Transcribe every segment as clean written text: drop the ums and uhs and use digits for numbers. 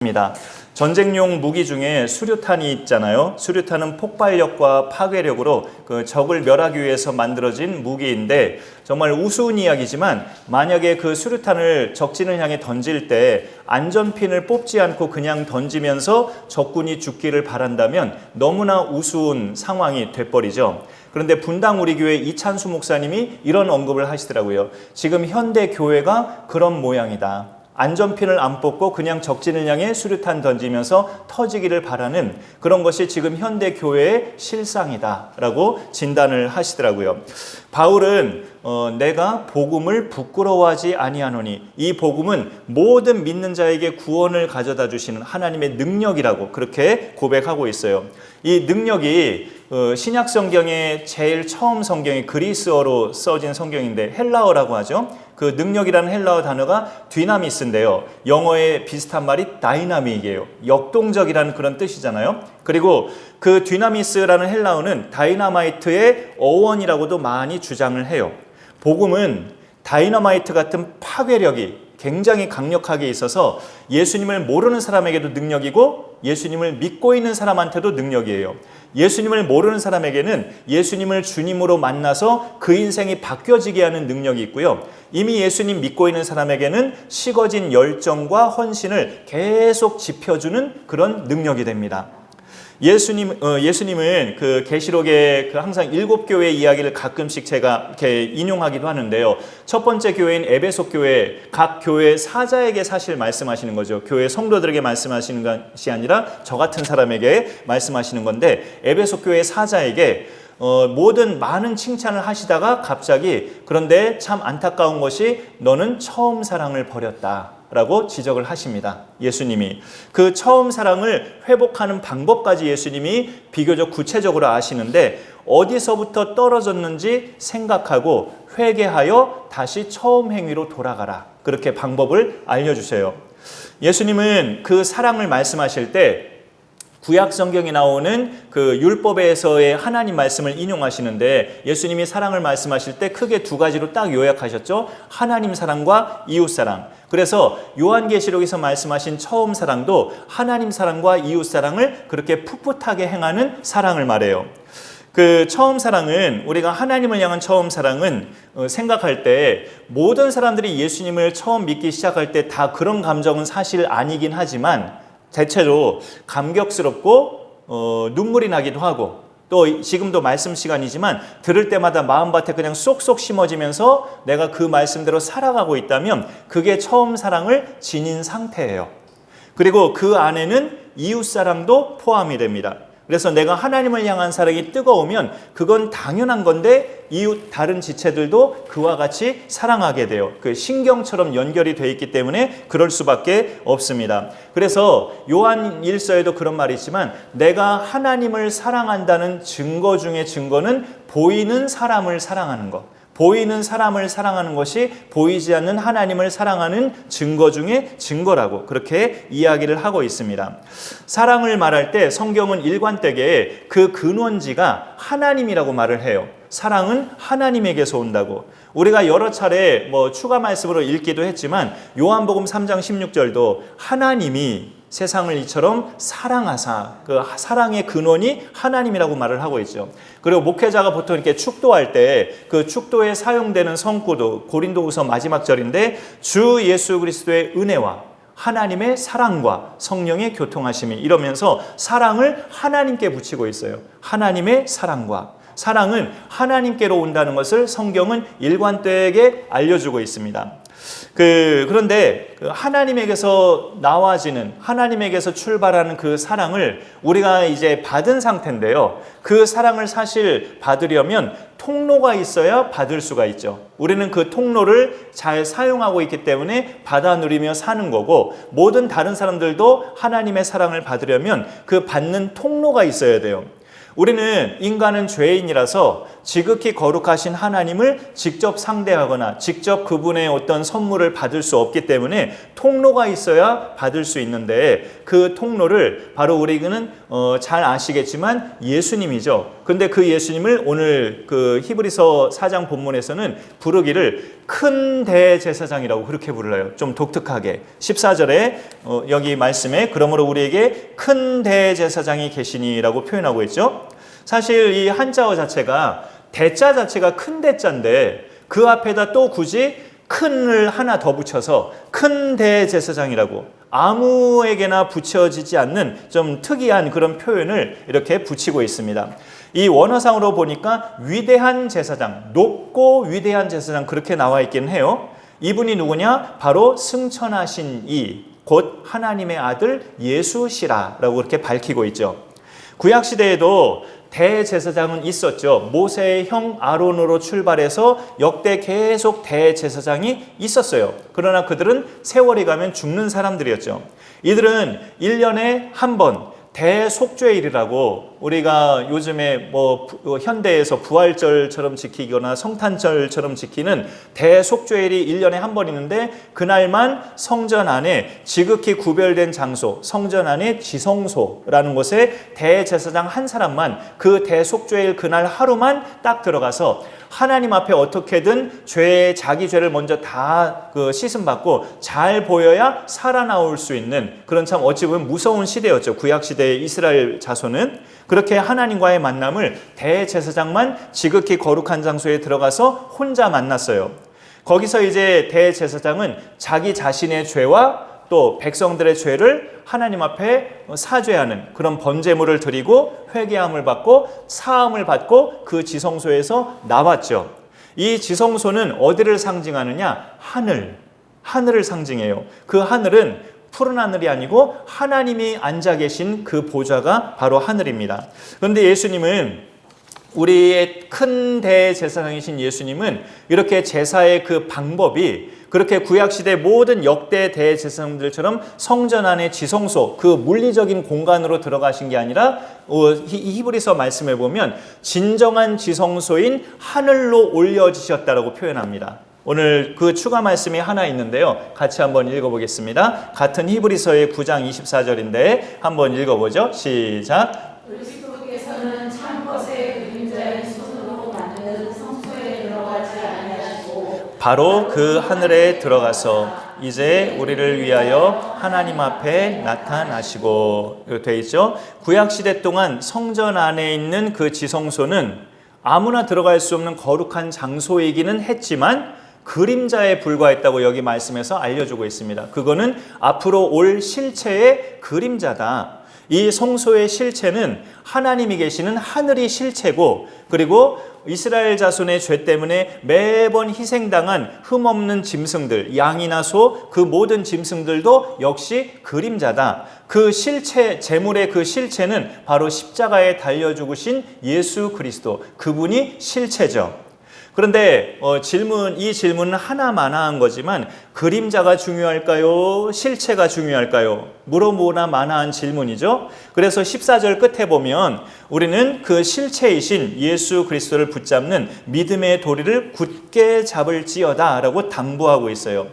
입니다. 전쟁용 무기 중에 수류탄이 있잖아요. 수류탄은 폭발력과 파괴력으로 그 적을 멸하기 위해서 만들어진 무기인데 정말 우스운 이야기지만 만약에 그 수류탄을 적진을 향해 던질 때 안전핀을 뽑지 않고 그냥 던지면서 적군이 죽기를 바란다면 너무나 우스운 상황이 돼버리죠. 그런데 분당 우리 교회 이찬수 목사님이 이런 언급을 하시더라고요. 지금 현대 교회가 그런 모양이다. 안전핀을 안 뽑고 그냥 적진을 향해 수류탄 던지면서 터지기를 바라는 그런 것이 지금 현대 교회의 실상이다라고 진단을 하시더라고요. 바울은 내가 복음을 부끄러워하지 아니하노니 이 복음은 모든 믿는 자에게 구원을 가져다 주시는 하나님의 능력이라고 그렇게 고백하고 있어요. 이 능력이 신약 성경의 제일 처음 성경이 그리스어로 써진 성경인데 헬라어라고 하죠. 그 능력이라는 헬라어 단어가 디나미스인데요. 영어의 비슷한 말이 다이나믹이에요. 역동적이라는 그런 뜻이잖아요. 그리고 그 디나미스라는 헬라어는 다이너마이트의 어원이라고도 많이 주장을 해요. 복음은 다이너마이트 같은 파괴력이 굉장히 강력하게 있어서 예수님을 모르는 사람에게도 능력이고 예수님을 믿고 있는 사람한테도 능력이에요. 예수님을 모르는 사람에게는 예수님을 주님으로 만나서 그 인생이 바뀌어지게 하는 능력이 있고요. 이미 예수님 믿고 있는 사람에게는 식어진 열정과 헌신을 계속 지펴주는 그런 능력이 됩니다. 예수님은 그 계시록에 그 항상 7교회 이야기를 가끔씩 제가 이렇게 인용하기도 하는데요. 첫 번째 교회인 에베소 교회, 각 교회 사자에게 사실 말씀하시는 거죠. 교회 성도들에게 말씀하시는 것이 아니라 저 같은 사람에게 말씀하시는 건데 에베소 교회 사자에게 모든 많은 칭찬을 하시다가 갑자기 그런데 참 안타까운 것이 너는 처음 사랑을 버렸다. 라고 지적을 하십니다. 예수님이 그 처음 사랑을 회복하는 방법까지 예수님이 비교적 구체적으로 아시는데 어디서부터 떨어졌는지 생각하고 회개하여 다시 처음 행위로 돌아가라. 그렇게 방법을 알려주세요. 예수님은 그 사랑을 말씀하실 때 구약 성경에 나오는 그 율법에서의 하나님 말씀을 인용하시는데 예수님이 사랑을 말씀하실 때 크게 두 가지로 딱 요약하셨죠. 하나님 사랑과 이웃 사랑. 그래서 요한계시록에서 말씀하신 처음 사랑도 하나님 사랑과 이웃 사랑을 그렇게 풋풋하게 행하는 사랑을 말해요. 그 처음 사랑은 우리가 하나님을 향한 처음 사랑은 생각할 때 모든 사람들이 예수님을 처음 믿기 시작할 때 다 그런 감정은 사실 아니긴 하지만 대체로 감격스럽고 눈물이 나기도 하고 또 지금도 말씀 시간이지만 들을 때마다 마음밭에 그냥 쏙쏙 심어지면서 내가 그 말씀대로 살아가고 있다면 그게 처음 사랑을 지닌 상태예요. 그리고 그 안에는 이웃사랑도 포함이 됩니다. 그래서 내가 하나님을 향한 사랑이 뜨거우면 그건 당연한 건데 이웃 다른 지체들도 그와 같이 사랑하게 돼요. 그 신경처럼 연결이 돼 있기 때문에 그럴 수밖에 없습니다. 그래서 요한 1서에도 그런 말이 있지만 내가 하나님을 사랑한다는 증거 중에 증거는 보이는 사람을 사랑하는 것. 보이는 사람을 사랑하는 것이 보이지 않는 하나님을 사랑하는 증거 중에 증거라고 그렇게 이야기를 하고 있습니다. 사랑을 말할 때 성경은 일관되게 그 근원지가 하나님이라고 말을 해요. 사랑은 하나님에게서 온다고. 우리가 여러 차례 추가 말씀으로 읽기도 했지만 요한복음 3장 16절도 하나님이 세상을 이처럼 사랑하사 그 사랑의 근원이 하나님이라고 말을 하고 있죠. 그리고 목회자가 보통 이렇게 축도할 때 그 축도에 사용되는 성구도 고린도후서 마지막 절인데 주 예수 그리스도의 은혜와 하나님의 사랑과 성령의 교통하심이 이러면서 사랑을 하나님께 붙이고 있어요. 하나님의 사랑과 사랑은 하나님께로 온다는 것을 성경은 일관되게 알려주고 있습니다. 그런데 하나님에게서 나와지는 하나님에게서 출발하는 그 사랑을 우리가 이제 받은 상태인데요. 그 사랑을 사실 받으려면 통로가 있어야 받을 수가 있죠. 우리는 그 통로를 잘 사용하고 있기 때문에 받아 누리며 사는 거고 모든 다른 사람들도 하나님의 사랑을 받으려면 그 받는 통로가 있어야 돼요. 우리는 인간은 죄인이라서 지극히 거룩하신 하나님을 직접 상대하거나 직접 그분의 어떤 선물을 받을 수 없기 때문에 통로가 있어야 받을 수 있는데, 그 통로를 바로 우리는 잘 아시겠지만 예수님이죠. 근데 그 예수님을 오늘 그 히브리서 4장 본문에서는 부르기를 큰 대제사장이라고 그렇게 불러요. 좀 독특하게. 14절에 여기 말씀에 그러므로 우리에게 큰 대제사장이 계시니라고 표현하고 있죠. 사실 이 한자어 자체가 대자 자체가 큰 대자인데 그 앞에다 또 굳이 큰을 하나 더 붙여서 큰 대제사장이라고, 아무에게나 붙여지지 않는 좀 특이한 그런 표현을 이렇게 붙이고 있습니다. 이 원어상으로 보니까 위대한 제사장, 높고 위대한 제사장 그렇게 나와 있긴 해요. 이분이 누구냐? 바로 승천하신 이 곧 하나님의 아들 예수시라라고 그렇게 밝히고 있죠. 구약시대에도 대제사장은 있었죠. 모세의 형 아론으로 출발해서 역대 계속 대제사장이 있었어요. 그러나 그들은 세월이 가면 죽는 사람들이었죠. 이들은 1년에 한 번 대속죄일이라고, 우리가 요즘에 현대에서 부활절처럼 지키거나 성탄절처럼 지키는 대속죄일이 1년에 한 번 있는데, 그날만 성전 안에 지극히 구별된 장소, 성전 안에 지성소라는 곳에 대제사장 한 사람만 그 대속죄일 그날 하루만 딱 들어가서 하나님 앞에 어떻게든 자기 죄를 먼저 다 씻음받고 잘 보여야 살아나올 수 있는 그런, 참 어찌 보면 무서운 시대였죠. 구약시대의 이스라엘 자손은 그렇게 하나님과의 만남을 대제사장만 지극히 거룩한 장소에 들어가서 혼자 만났어요. 거기서 이제 대제사장은 자기 자신의 죄와 또 백성들의 죄를 하나님 앞에 사죄하는 그런 번제물을 드리고 회개함을 받고 사함을 받고 그 지성소에서 나왔죠. 이 지성소는 어디를 상징하느냐? 하늘을 상징해요. 그 하늘은 푸른 하늘이 아니고 하나님이 앉아 계신 그 보좌가 바로 하늘입니다. 그런데 예수님은, 우리의 큰 대제사장이신 예수님은 이렇게 제사의 그 방법이 그렇게 구약시대 모든 역대 대제사장들처럼 성전 안에 지성소, 그 물리적인 공간으로 들어가신 게 아니라 히브리서 말씀에 보면 진정한 지성소인 하늘로 올려지셨다라고 표현합니다. 오늘 그 추가 말씀이 하나 있는데요. 같이 한번 읽어보겠습니다. 같은 히브리서의 9장 24절인데 한번 읽어보죠. 시작. 그리스도께서는 참 것의 그림자의 손으로 만든 성소에 들어가지 아니하시고 바로 그 하늘에 들어가서 이제 우리를 위하여 하나님 앞에 나타나시고, 이렇게 되어 있죠. 구약시대 동안 성전 안에 있는 그 지성소는 아무나 들어갈 수 없는 거룩한 장소이기는 했지만 그림자에 불과했다고 여기 말씀에서 알려주고 있습니다. 그거는 앞으로 올 실체의 그림자다. 이 성소의 실체는 하나님이 계시는 하늘이 실체고, 그리고 이스라엘 자손의 죄 때문에 매번 희생당한 흠없는 짐승들, 양이나 소, 그 모든 짐승들도 역시 그림자다. 그 실체, 제물의 그 실체는 바로 십자가에 달려 죽으신 예수 그리스도, 그분이 실체죠. 그런데 이 질문은 하나마나한 거지만 그림자가 중요할까요? 실체가 중요할까요? 물어보나 마나한 질문이죠. 그래서 14절 끝에 보면 우리는 그 실체이신 예수 그리스도를 붙잡는 믿음의 도리를 굳게 잡을지어다 라고 당부하고 있어요.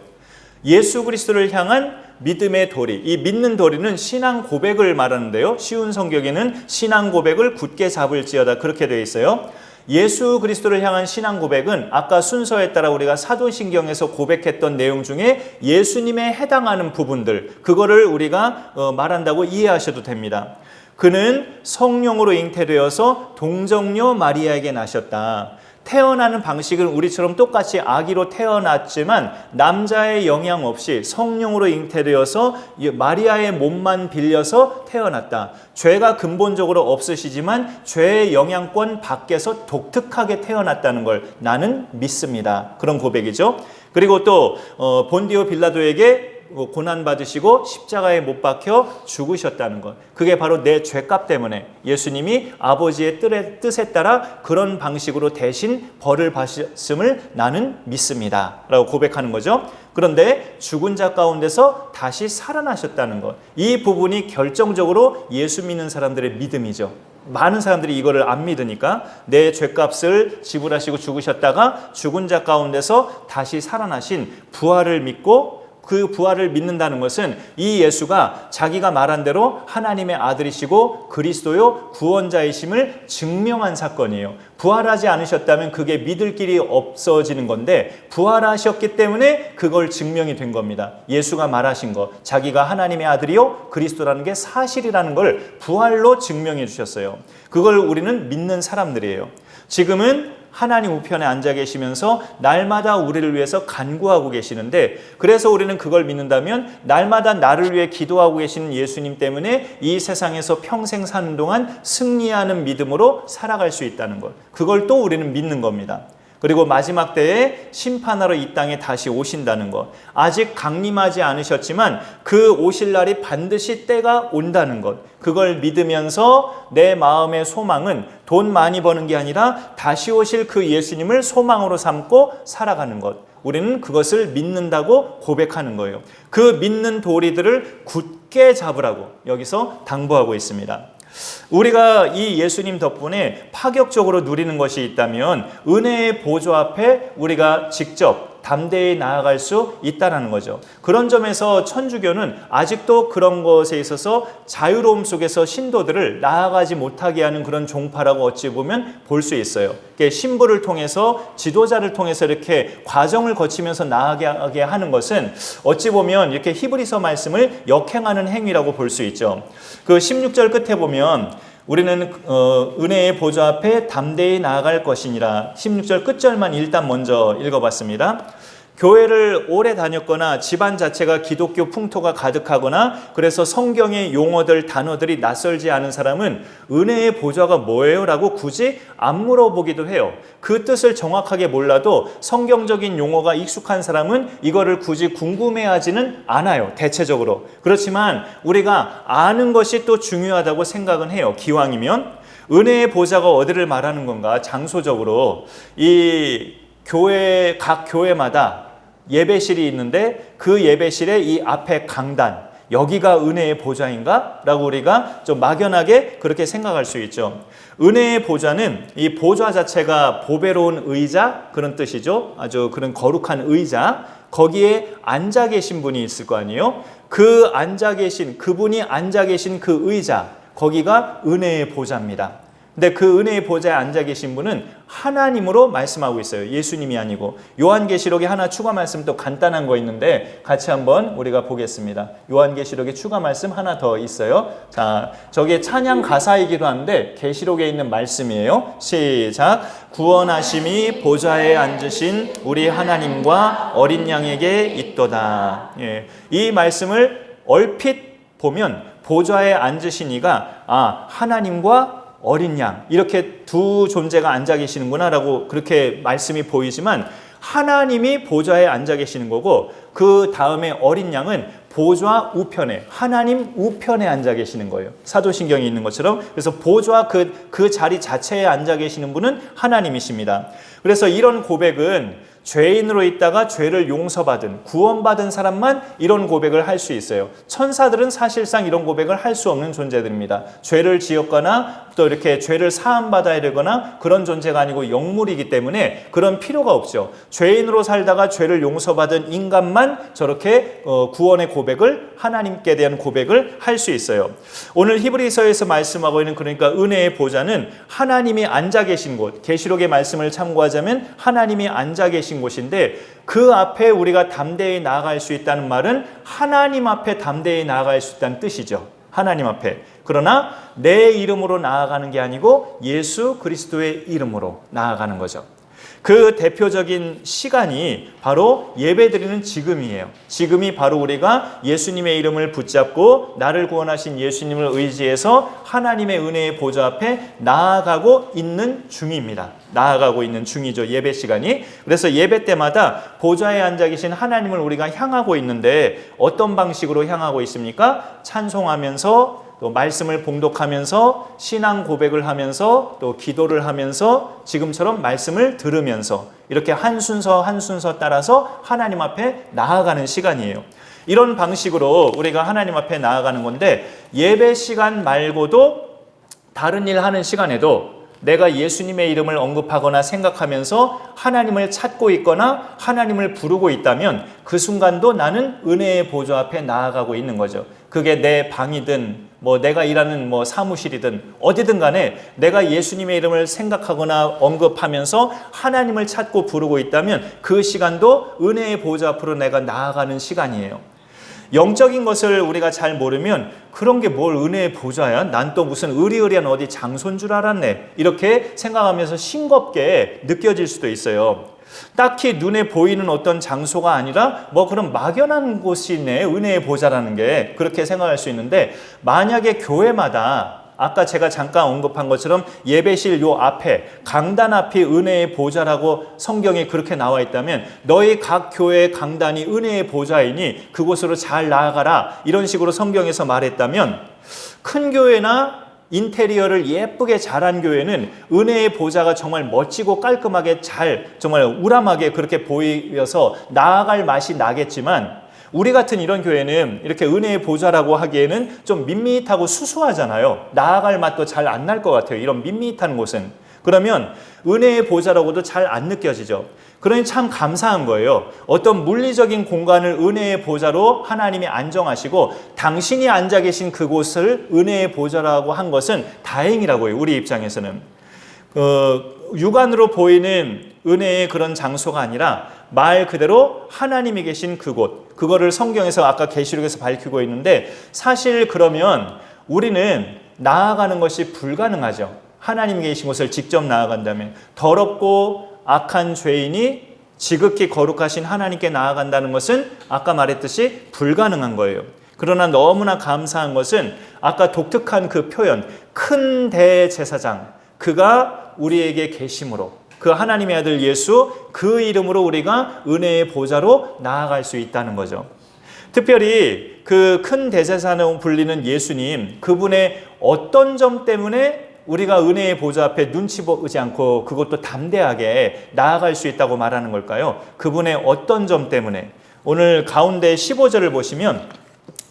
예수 그리스도를 향한 믿음의 도리, 이 믿는 도리는 신앙 고백을 말하는데요. 쉬운 성경에는 신앙 고백을 굳게 잡을지어다 그렇게 되어 있어요. 예수 그리스도를 향한 신앙 고백은 아까 순서에 따라 우리가 사도신경에서 고백했던 내용 중에 예수님에 해당하는 부분들, 그거를 우리가 말한다고 이해하셔도 됩니다. 그는 성령으로 잉태되어서 동정녀 마리아에게 나셨다. 태어나는 방식은 우리처럼 똑같이 아기로 태어났지만 남자의 영향 없이 성령으로 잉태되어서 마리아의 몸만 빌려서 태어났다. 죄가 근본적으로 없으시지만 죄의 영향권 밖에서 독특하게 태어났다는 걸 나는 믿습니다. 그런 고백이죠. 그리고 또 본디오 빌라도에게 고난 받으시고 십자가에 못 박혀 죽으셨다는 것. 그게 바로 내 죄값 때문에 예수님이 아버지의 뜻에 따라 그런 방식으로 대신 벌을 받으심을 나는 믿습니다 라고 고백하는 거죠. 그런데 죽은 자 가운데서 다시 살아나셨다는 것. 이 부분이 결정적으로 예수 믿는 사람들의 믿음이죠. 많은 사람들이 이거를 안 믿으니까 내 죄값을 지불하시고 죽으셨다가 죽은 자 가운데서 다시 살아나신 부활을 믿고 그 부활을 믿는다는 것은 이 예수가 자기가 말한 대로 하나님의 아들이시고 그리스도요 구원자이심을 증명한 사건이에요. 부활하지 않으셨다면 그게 믿을 길이 없어지는 건데 부활하셨기 때문에 그걸 증명이 된 겁니다. 예수가 말하신 거, 자기가 하나님의 아들이요 그리스도라는 게 사실이라는 걸 부활로 증명해 주셨어요. 그걸 우리는 믿는 사람들이에요. 지금은 하나님 우편에 앉아 계시면서 날마다 우리를 위해서 간구하고 계시는데, 그래서 우리는 그걸 믿는다면 날마다 나를 위해 기도하고 계시는 예수님 때문에 이 세상에서 평생 사는 동안 승리하는 믿음으로 살아갈 수 있다는 것, 그걸 또 우리는 믿는 겁니다. 그리고 마지막 때에 심판하러 이 땅에 다시 오신다는 것, 아직 강림하지 않으셨지만 그 오실 날이 반드시 때가 온다는 것, 그걸 믿으면서 내 마음의 소망은 돈 많이 버는 게 아니라 다시 오실 그 예수님을 소망으로 삼고 살아가는 것, 우리는 그것을 믿는다고 고백하는 거예요. 그 믿는 도리들을 굳게 잡으라고 여기서 당부하고 있습니다. 우리가 이 예수님 덕분에 파격적으로 누리는 것이 있다면 은혜의 보좌 앞에 우리가 직접 담대히 나아갈 수 있다는 거죠. 그런 점에서 천주교는 아직도 그런 것에 있어서 자유로움 속에서 신도들을 나아가지 못하게 하는 그런 종파라고 어찌 보면 볼 수 있어요. 신부를 통해서 지도자를 통해서 이렇게 과정을 거치면서 나아가게 하는 것은 어찌 보면 이렇게 히브리서 말씀을 역행하는 행위라고 볼 수 있죠. 그 16절 끝에 보면 우리는 은혜의 보좌 앞에 담대히 나아갈 것이니라. 16절 끝절만 일단 먼저 읽어봤습니다. 교회를 오래 다녔거나 집안 자체가 기독교 풍토가 가득하거나 그래서 성경의 용어들, 단어들이 낯설지 않은 사람은 은혜의 보좌가 뭐예요? 라고 굳이 안 물어보기도 해요. 그 뜻을 정확하게 몰라도 성경적인 용어가 익숙한 사람은 이거를 굳이 궁금해하지는 않아요, 대체적으로. 그렇지만 우리가 아는 것이 또 중요하다고 생각은 해요. 기왕이면 은혜의 보좌가 어디를 말하는 건가? 장소적으로 이 교회, 각 교회마다 예배실이 있는데 그 예배실의 이 앞에 강단, 여기가 은혜의 보좌인가? 라고 우리가 좀 막연하게 그렇게 생각할 수 있죠. 은혜의 보좌는 이 보좌 자체가 보배로운 의자, 그런 뜻이죠. 아주 그런 거룩한 의자, 거기에 앉아 계신 분이 있을 거 아니에요. 그 앉아 계신, 그분이 앉아 계신 그 의자, 거기가 은혜의 보좌입니다. 근데 그 은혜의 보좌에 앉아 계신 분은 하나님으로 말씀하고 있어요. 예수님이 아니고. 요한계시록에 하나 추가 말씀 또 간단한 거 있는데 같이 한번 우리가 보겠습니다. 요한계시록에 추가 말씀 하나 더 있어요. 자, 저게 찬양 가사이기도 한데 계시록에 있는 말씀이에요. 시작. 구원하심이 보좌에 앉으신 우리 하나님과 어린 양에게 있도다. 예. 이 말씀을 얼핏 보면 보좌에 앉으신 이가 하나님과 어린 양, 이렇게 두 존재가 앉아 계시는구나 라고 그렇게 말씀이 보이지만 하나님이 보좌에 앉아 계시는 거고 그 다음에 어린 양은 보좌 우편에, 하나님 우편에 앉아 계시는 거예요. 사도신경에 있는 것처럼. 그래서 보좌 그 자리 자체에 앉아 계시는 분은 하나님이십니다. 그래서 이런 고백은 죄인으로 있다가 죄를 용서받은, 구원받은 사람만 이런 고백을 할 수 있어요. 천사들은 사실상 이런 고백을 할 수 없는 존재들입니다. 죄를 지었거나 또 이렇게 죄를 사함받아야 되거나 그런 존재가 아니고 영물이기 때문에 그런 필요가 없죠. 죄인으로 살다가 죄를 용서받은 인간만 저렇게 구원의 고백을, 하나님께 대한 고백을 할 수 있어요. 오늘 히브리서에서 말씀하고 있는, 그러니까 은혜의 보좌는 하나님이 앉아 계신 곳, 계시록의 말씀을 참고하자면 하나님이 앉아 계신 곳인데 그 앞에 우리가 담대히 나아갈 수 있다는 말은 하나님 앞에 담대히 나아갈 수 있다는 뜻이죠. 하나님 앞에. 그러나 내 이름으로 나아가는 게 아니고 예수 그리스도의 이름으로 나아가는 거죠. 그 대표적인 시간이 바로 예배드리는 지금이에요. 지금이 바로 우리가 예수님의 이름을 붙잡고 나를 구원하신 예수님을 의지해서 하나님의 은혜의 보좌 앞에 나아가고 있는 중입니다. 나아가고 있는 중이죠, 예배 시간이. 그래서 예배 때마다 보좌에 앉아 계신 하나님을 우리가 향하고 있는데 어떤 방식으로 향하고 있습니까? 찬송하면서, 또 말씀을 봉독하면서, 신앙 고백을 하면서, 또 기도를 하면서, 지금처럼 말씀을 들으면서 이렇게 한 순서 한 순서 따라서 하나님 앞에 나아가는 시간이에요. 이런 방식으로 우리가 하나님 앞에 나아가는 건데, 예배 시간 말고도 다른 일 하는 시간에도 내가 예수님의 이름을 언급하거나 생각하면서 하나님을 찾고 있거나 하나님을 부르고 있다면 그 순간도 나는 은혜의 보좌 앞에 나아가고 있는 거죠. 그게 내 방이든 내가 일하는 사무실이든 어디든 간에 내가 예수님의 이름을 생각하거나 언급하면서 하나님을 찾고 부르고 있다면 그 시간도 은혜의 보좌 앞으로 내가 나아가는 시간이에요. 영적인 것을 우리가 잘 모르면 그런 게 뭘 은혜의 보좌야? 난 또 무슨 의리의리한 어디 장소인 줄 알았네. 이렇게 생각하면서 싱겁게 느껴질 수도 있어요. 딱히 눈에 보이는 어떤 장소가 아니라 그럼 막연한 곳이네, 은혜의 보좌라는 게. 그렇게 생각할 수 있는데, 만약에 교회마다 아까 제가 잠깐 언급한 것처럼 예배실 요 앞에 강단 앞이 은혜의 보좌라고 성경에 그렇게 나와 있다면 너희 각 교회의 강단이 은혜의 보좌이니 그곳으로 잘 나아가라, 이런 식으로 성경에서 말했다면, 큰 교회나 인테리어를 예쁘게 잘한 교회는 은혜의 보좌가 정말 멋지고 깔끔하게 잘, 정말 우람하게 그렇게 보여서 나아갈 맛이 나겠지만, 우리 같은 이런 교회는 이렇게 은혜의 보좌라고 하기에는 좀 밋밋하고 수수하잖아요. 나아갈 맛도 잘 안 날 것 같아요, 이런 밋밋한 곳은. 그러면 은혜의 보좌라고도 잘 안 느껴지죠. 그러니 참 감사한 거예요. 어떤 물리적인 공간을 은혜의 보좌로 하나님이 안정하시고 당신이 앉아 계신 그곳을 은혜의 보좌라고 한 것은 다행이라고요, 우리 입장에서는. 육안으로 보이는 은혜의 그런 장소가 아니라 말 그대로 하나님이 계신 그곳, 그거를 성경에서 아까 계시록에서 밝히고 있는데, 사실 그러면 우리는 나아가는 것이 불가능하죠. 하나님이 계신 곳을 직접 나아간다면. 더럽고 악한 죄인이 지극히 거룩하신 하나님께 나아간다는 것은 아까 말했듯이 불가능한 거예요. 그러나 너무나 감사한 것은 아까 독특한 그 표현, 큰 대제사장, 그가 우리에게 계심으로, 그 하나님의 아들 예수, 그 이름으로 우리가 은혜의 보좌로 나아갈 수 있다는 거죠. 특별히 그 큰 대제사장으로 불리는 예수님, 그분의 어떤 점 때문에 우리가 은혜의 보좌 앞에 눈치 보지 않고 그것도 담대하게 나아갈 수 있다고 말하는 걸까요? 그분의 어떤 점 때문에? 오늘 가운데 15절을 보시면,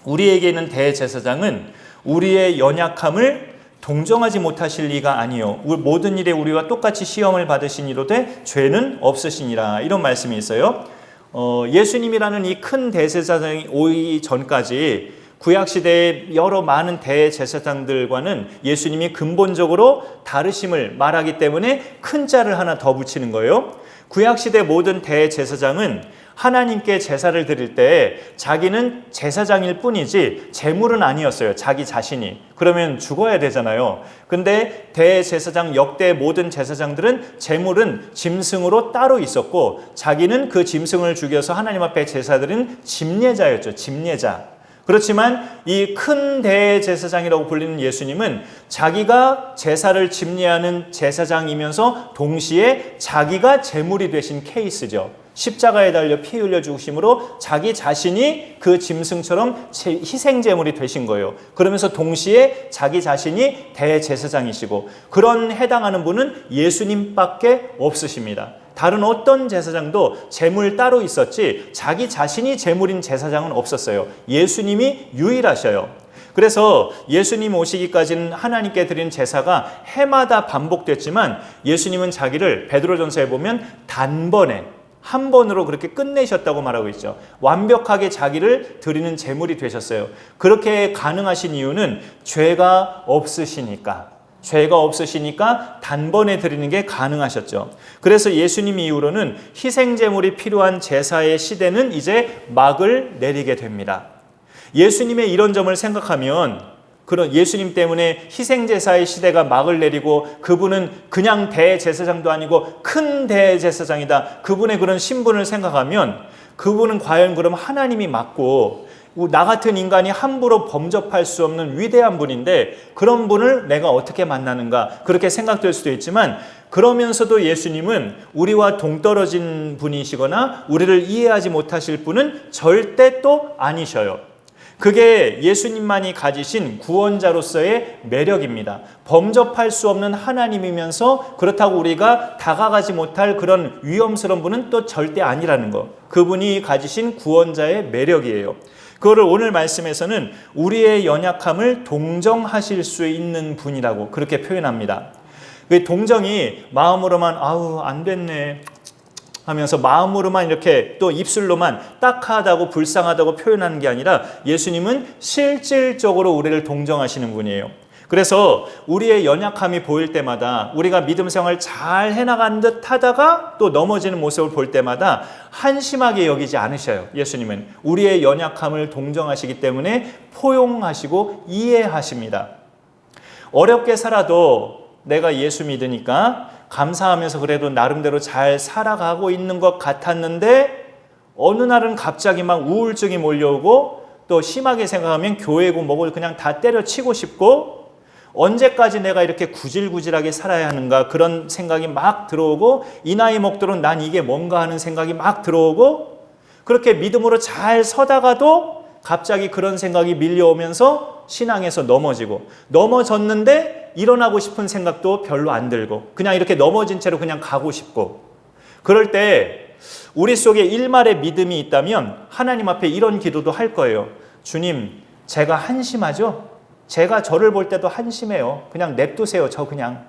우리에게 있는 대제사장은 우리의 연약함을 동정하지 못하실 리가 아니요 모든 일에 우리와 똑같이 시험을 받으시니로되 죄는 없으시니라, 이런 말씀이 있어요. 예수님이라는 이 큰 대제사장이 오기 전까지 구약시대의 여러 많은 대제사장들과는 예수님이 근본적으로 다르심을 말하기 때문에 큰 자를 하나 더 붙이는 거예요. 구약시대 모든 대제사장은 하나님께 제사를 드릴 때 자기는 제사장일 뿐이지 제물은 아니었어요, 자기 자신이. 그러면 죽어야 되잖아요. 근데 대제사장, 역대 모든 제사장들은 제물은 짐승으로 따로 있었고 자기는 그 짐승을 죽여서 하나님 앞에 제사드린 집례자였죠, 집례자. 그렇지만 이 큰 대제사장이라고 불리는 예수님은 자기가 제사를 집례하는 제사장이면서 동시에 자기가 제물이 되신 케이스죠. 십자가에 달려 피 흘려 죽으심으로 자기 자신이 그 짐승처럼 희생 제물이 되신 거예요. 그러면서 동시에 자기 자신이 대제사장이시고, 그런 해당하는 분은 예수님밖에 없으십니다. 다른 어떤 제사장도 제물 따로 있었지 자기 자신이 제물인 제사장은 없었어요. 예수님이 유일하셔요. 그래서 예수님 오시기까지는 하나님께 드린 제사가 해마다 반복됐지만 예수님은 자기를 베드로전서에 보면 단번에 한 번으로 그렇게 끝내셨다고 말하고 있죠. 완벽하게 자기를 드리는 제물이 되셨어요. 그렇게 가능하신 이유는 죄가 없으시니까. 죄가 없으시니까 단번에 드리는 게 가능하셨죠. 그래서 예수님 이후로는 희생제물이 필요한 제사의 시대는 이제 막을 내리게 됩니다. 예수님의 이런 점을 생각하면 그런 예수님 때문에 희생제사의 시대가 막을 내리고 그분은 그냥 대제사장도 아니고 큰 대제사장이다. 그분의 그런 신분을 생각하면 그분은 과연 그럼 하나님이 맞고 나 같은 인간이 함부로 범접할 수 없는 위대한 분인데 그런 분을 내가 어떻게 만나는가 그렇게 생각될 수도 있지만 그러면서도 예수님은 우리와 동떨어진 분이시거나 우리를 이해하지 못하실 분은 절대 또 아니셔요. 그게 예수님만이 가지신 구원자로서의 매력입니다. 범접할 수 없는 하나님이면서 그렇다고 우리가 다가가지 못할 그런 위험스러운 분은 또 절대 아니라는 거. 그분이 가지신 구원자의 매력이에요. 그거를 오늘 말씀에서는 우리의 연약함을 동정하실 수 있는 분이라고 그렇게 표현합니다. 그 동정이 마음으로만 아우 안 됐네 하면서 마음으로만 이렇게 또 입술로만 딱하다고 불쌍하다고 표현하는 게 아니라 예수님은 실질적으로 우리를 동정하시는 분이에요. 그래서 우리의 연약함이 보일 때마다 우리가 믿음 생활 잘 해나간 듯 하다가 또 넘어지는 모습을 볼 때마다 한심하게 여기지 않으셔요. 예수님은 우리의 연약함을 동정하시기 때문에 포용하시고 이해하십니다. 어렵게 살아도 내가 예수 믿으니까 감사하면서 그래도 나름대로 잘 살아가고 있는 것 같았는데 어느 날은 갑자기 막 우울증이 몰려오고 또 심하게 생각하면 교회고 뭐고 그냥 다 때려치고 싶고 언제까지 내가 이렇게 구질구질하게 살아야 하는가 그런 생각이 막 들어오고 이 나이 먹도록 난 이게 뭔가 하는 생각이 막 들어오고 그렇게 믿음으로 잘 서다가도 갑자기 그런 생각이 밀려오면서 신앙에서 넘어졌는데 일어나고 싶은 생각도 별로 안 들고 그냥 이렇게 넘어진 채로 그냥 가고 싶고 그럴 때 우리 속에 일말의 믿음이 있다면 하나님 앞에 이런 기도도 할 거예요. 주님, 제가 한심하죠? 제가 저를 볼 때도 한심해요. 그냥 냅두세요. 저 그냥.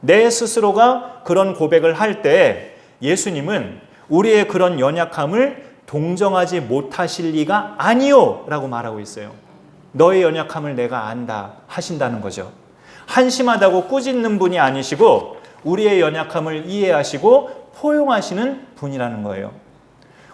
내 스스로가 그런 고백을 할 때 예수님은 우리의 그런 연약함을 동정하지 못하실 리가 아니요 라고 말하고 있어요. 너의 연약함을 내가 안다 하신다는 거죠. 한심하다고 꾸짖는 분이 아니시고 우리의 연약함을 이해하시고 포용하시는 분이라는 거예요.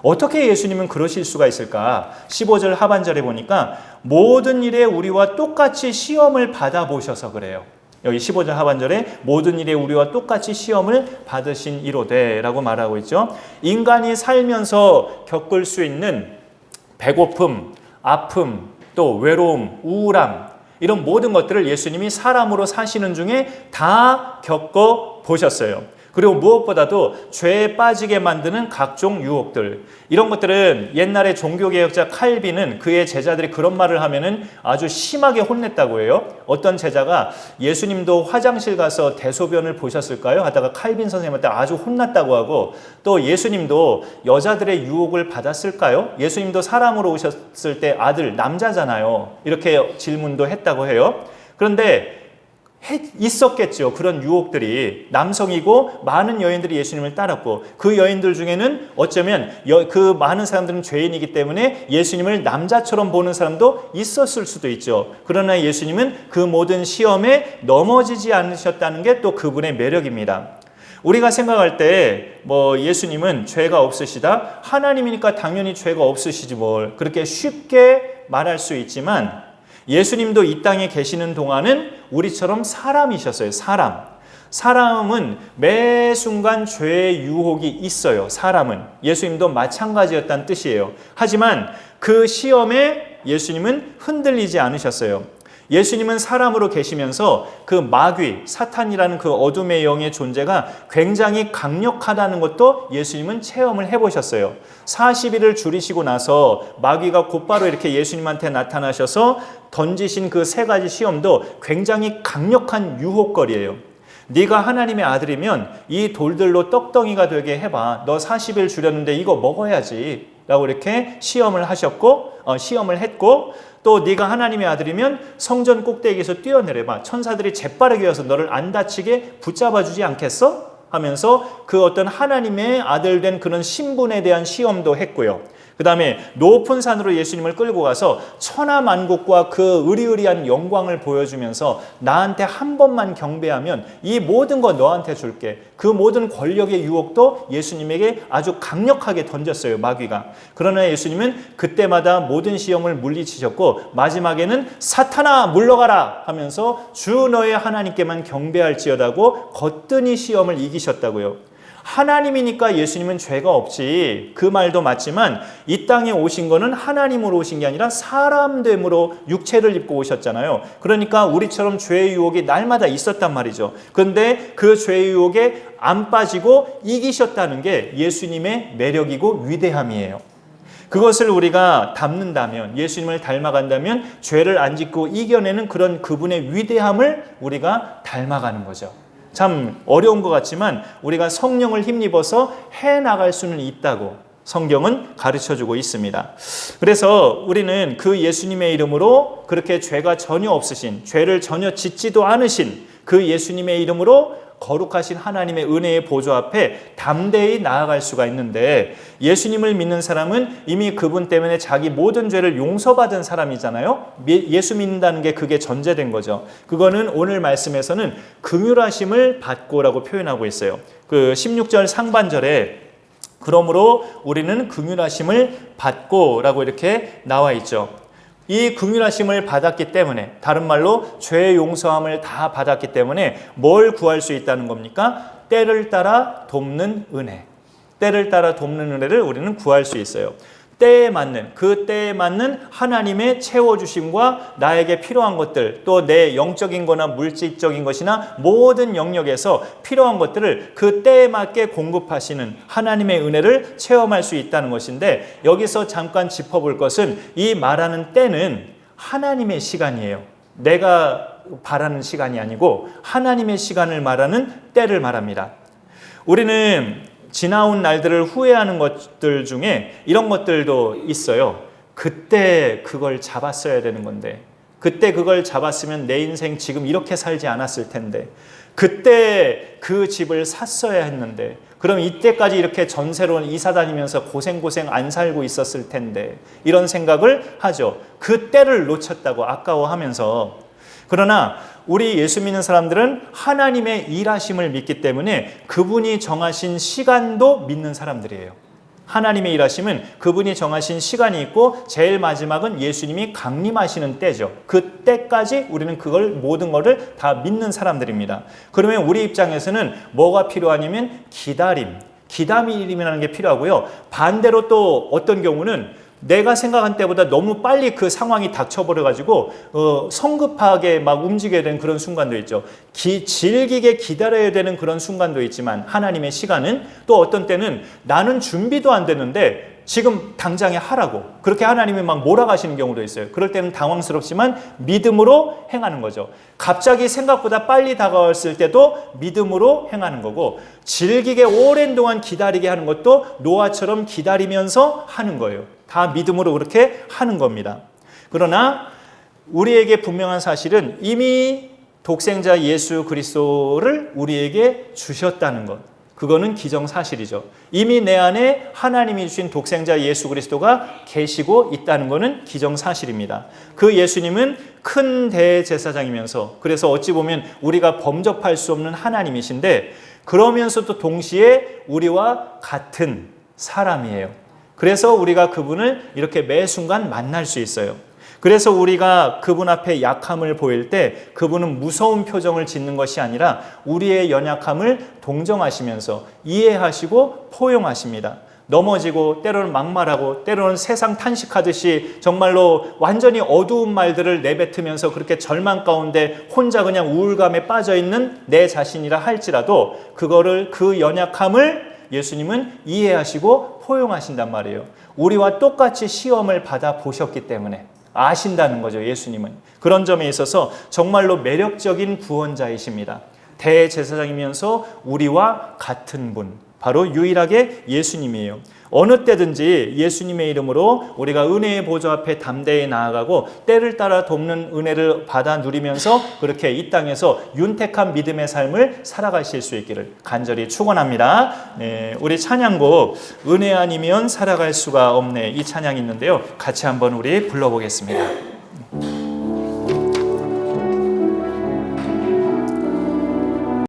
어떻게 예수님은 그러실 수가 있을까? 15절 하반절에 보니까 모든 일에 우리와 똑같이 시험을 받아보셔서 그래요. 여기 15절 하반절에 모든 일에 우리와 똑같이 시험을 받으신 이로되라고 말하고 있죠. 인간이 살면서 겪을 수 있는 배고픔, 아픔, 또 외로움, 우울함 이런 모든 것들을 예수님이 사람으로 사시는 중에 다 겪어 보셨어요. 그리고 무엇보다도 죄에 빠지게 만드는 각종 유혹들 이런 것들은 옛날에 종교개혁자 칼빈은 그의 제자들이 그런 말을 하면은 아주 심하게 혼냈다고 해요. 어떤 제자가 예수님도 화장실 가서 대소변을 보셨을까요? 하다가 칼빈 선생님한테 아주 혼났다고 하고 또 예수님도 여자들의 유혹을 받았을까요? 예수님도 사람으로 오셨을 때 아들 남자잖아요. 이렇게 질문도 했다고 해요. 그런데 있었겠죠. 그런 유혹들이 남성이고 많은 여인들이 예수님을 따랐고 그 여인들 중에는 어쩌면 그 많은 사람들은 죄인이기 때문에 예수님을 남자처럼 보는 사람도 있었을 수도 있죠. 그러나 예수님은 그 모든 시험에 넘어지지 않으셨다는 게 또 그분의 매력입니다. 우리가 생각할 때 예수님은 죄가 없으시다 하나님이니까 당연히 죄가 없으시지 뭘 그렇게 쉽게 말할 수 있지만 예수님도 이 땅에 계시는 동안은 우리처럼 사람이셨어요. 사람은 매 순간 죄의 유혹이 있어요. 사람은. 예수님도 마찬가지였다는 뜻이에요. 하지만 그 시험에 예수님은 흔들리지 않으셨어요. 예수님은 사람으로 계시면서 그 마귀, 사탄이라는 그 어둠의 영의 존재가 굉장히 강력하다는 것도 예수님은 체험을 해보셨어요. 40일을 줄이시고 나서 마귀가 곧바로 이렇게 예수님한테 나타나셔서 던지신 그 세 가지 시험도 굉장히 강력한 유혹거리예요. 네가 하나님의 아들이면 이 돌들로 떡덩이가 되게 해봐. 너 40일 줄였는데 이거 먹어야지 라고 이렇게 시험을 했고 또 네가 하나님의 아들이면 성전 꼭대기에서 뛰어내려봐. 천사들이 재빠르게 와서 너를 안 다치게 붙잡아주지 않겠어? 하면서 그 어떤 하나님의 아들 된 그런 신분에 대한 시험도 했고요. 그 다음에 높은 산으로 예수님을 끌고 가서 천하만국과 그 의리의리한 영광을 보여주면서 나한테 한 번만 경배하면 이 모든 거 너한테 줄게. 그 모든 권력의 유혹도 예수님에게 아주 강력하게 던졌어요, 마귀가. 그러나 예수님은 그때마다 모든 시험을 물리치셨고 마지막에는 사탄아 물러가라 하면서 주 너의 하나님께만 경배할지어다고 거뜬히 시험을 이기셨다고요. 하나님이니까 예수님은 죄가 없지. 그 말도 맞지만 이 땅에 오신 거는 하나님으로 오신 게 아니라 사람됨으로 육체를 입고 오셨잖아요. 그러니까 우리처럼 죄의 유혹이 날마다 있었단 말이죠. 그런데 그 죄의 유혹에 안 빠지고 이기셨다는 게 예수님의 매력이고 위대함이에요. 그것을 우리가 닮는다면, 예수님을 닮아간다면 죄를 안 짓고 이겨내는 그런 그분의 위대함을 우리가 닮아가는 거죠. 참 어려운 것 같지만 우리가 성령을 힘입어서 해나갈 수는 있다고 성경은 가르쳐주고 있습니다. 그래서 우리는 그 예수님의 이름으로 그렇게 죄가 전혀 없으신, 죄를 전혀 짓지도 않으신 그 예수님의 이름으로 거룩하신 하나님의 은혜의 보좌 앞에 담대히 나아갈 수가 있는데, 예수님을 믿는 사람은 이미 그분 때문에 자기 모든 죄를 용서받은 사람이잖아요. 예수 믿는다는 게 그게 전제된 거죠. 그거는 오늘 말씀에서는 긍휼하심을 받고라고 표현하고 있어요. 그 16절 상반절에 그러므로 우리는 긍휼하심을 받고라고 이렇게 나와 있죠. 이 긍휼하심을 받았기 때문에, 다른 말로 죄 용서함을 다 받았기 때문에 뭘 구할 수 있다는 겁니까? 때를 따라 돕는 은혜. 때를 따라 돕는 은혜를 우리는 구할 수 있어요. 때에 맞는, 그 때에 맞는 하나님의 채워주심과 나에게 필요한 것들, 또 내 영적인 거나 물질적인 것이나 모든 영역에서 필요한 것들을 그 때에 맞게 공급하시는 하나님의 은혜를 체험할 수 있다는 것인데, 여기서 잠깐 짚어볼 것은 이 말하는 때는 하나님의 시간이에요. 내가 바라는 시간이 아니고 하나님의 시간을 말하는 때를 말합니다. 우리는 지나온 날들을 후회하는 것들 중에 이런 것들도 있어요. 그때 그걸 잡았어야 되는 건데, 그때 그걸 잡았으면 내 인생 지금 이렇게 살지 않았을 텐데, 그때 그 집을 샀어야 했는데, 그럼 이때까지 이렇게 전세로 이사 다니면서 고생 안 살고 있었을 텐데, 이런 생각을 하죠. 그 때를 놓쳤다고 아까워하면서. 그러나 우리 예수 믿는 사람들은 하나님의 일하심을 믿기 때문에 그분이 정하신 시간도 믿는 사람들이에요. 하나님의 일하심은 그분이 정하신 시간이 있고 제일 마지막은 예수님이 강림하시는 때죠. 그 때까지 우리는 그걸 모든 것을 다 믿는 사람들입니다. 그러면 우리 입장에서는 뭐가 필요하냐면 기다림이라는 게 필요하고요. 반대로 또 어떤 경우는 내가 생각한 때보다 너무 빨리 그 상황이 닥쳐버려가지고 성급하게 막 움직여야 되는 그런 순간도 있죠. 질기게 기다려야 되는 그런 순간도 있지만, 하나님의 시간은 또 어떤 때는 나는 준비도 안 됐는데 지금 당장에 하라고 그렇게 하나님이 막 몰아가시는 경우도 있어요. 그럴 때는 당황스럽지만 믿음으로 행하는 거죠. 갑자기 생각보다 빨리 다가왔을 때도 믿음으로 행하는 거고, 질기게 오랜 동안 기다리게 하는 것도 노아처럼 기다리면서 하는 거예요. 다 믿음으로 그렇게 하는 겁니다. 그러나 우리에게 분명한 사실은 이미 독생자 예수 그리스도를 우리에게 주셨다는 것, 그거는 기정사실이죠. 이미 내 안에 하나님이 주신 독생자 예수 그리스도가 계시고 있다는 것은 기정사실입니다. 그 예수님은 큰 대제사장이면서, 그래서 어찌 보면 우리가 범접할 수 없는 하나님이신데, 그러면서도 동시에 우리와 같은 사람이에요. 그래서 우리가 그분을 이렇게 매 순간 만날 수 있어요. 그래서 우리가 그분 앞에 약함을 보일 때 그분은 무서운 표정을 짓는 것이 아니라 우리의 연약함을 동정하시면서 이해하시고 포용하십니다. 넘어지고 때로는 막말하고 때로는 세상 탄식하듯이 정말로 완전히 어두운 말들을 내뱉으면서 그렇게 절망 가운데 혼자 그냥 우울감에 빠져있는 내 자신이라 할지라도 그거를, 그 연약함을 예수님은 이해하시고 포용하신단 말이에요. 우리와 똑같이 시험을 받아 보셨기 때문에 아신다는 거죠. 예수님은 그런 점에 있어서 정말로 매력적인 구원자이십니다. 대제사장이면서 우리와 같은 분, 바로 유일하게 예수님이에요. 어느 때든지 예수님의 이름으로 우리가 은혜의 보좌 앞에 담대히 나아가고 때를 따라 돕는 은혜를 받아 누리면서 그렇게 이 땅에서 윤택한 믿음의 삶을 살아가실 수 있기를 간절히 축원합니다. 네, 우리 찬양곡 은혜 아니면 살아갈 수가 없네, 이 찬양이 있는데요. 같이 한번 우리 불러보겠습니다.